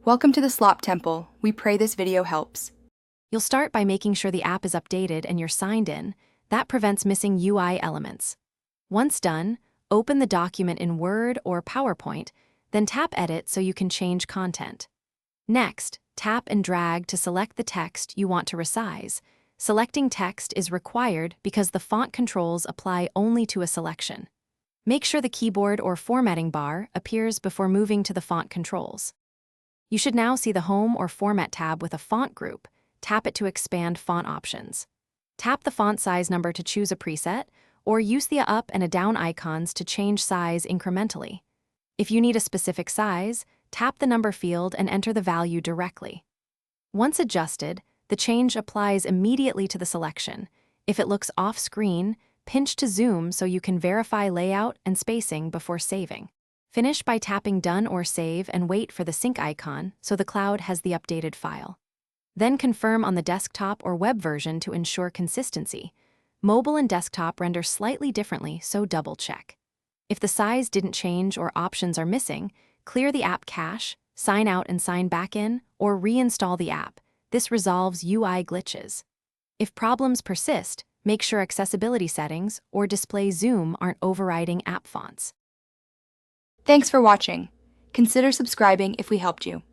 Welcome to the Slop Temple. We pray this video helps. You'll start by making sure the app is updated and you're signed in. That prevents missing UI elements. Once done, open the document in Word or PowerPoint, then tap Edit so you can change content. Next, tap and drag to select the text you want to resize. Selecting text is required because the font controls apply only to a selection. Make sure the keyboard or formatting bar appears before moving to the font controls. You should now see the Home or Format tab with a font group. Tap it to expand font options. Tap the font size number to choose a preset, or use the up and a down icons to change size incrementally. If you need a specific size, tap the number field and enter the value directly. Once adjusted, the change applies immediately to the selection. If it looks off-screen, pinch to zoom so you can verify layout and spacing before saving. Finish by tapping Done or Save and wait for the sync icon so the cloud has the updated file. Then confirm on the desktop or web version to ensure consistency. Mobile and desktop render slightly differently, so double-check. If the size didn't change or options are missing, clear the app cache, sign out and sign back in, or reinstall the app. This resolves UI glitches. If problems persist, make sure accessibility settings or display zoom aren't overriding app fonts. Thanks for watching. Consider subscribing if we helped you.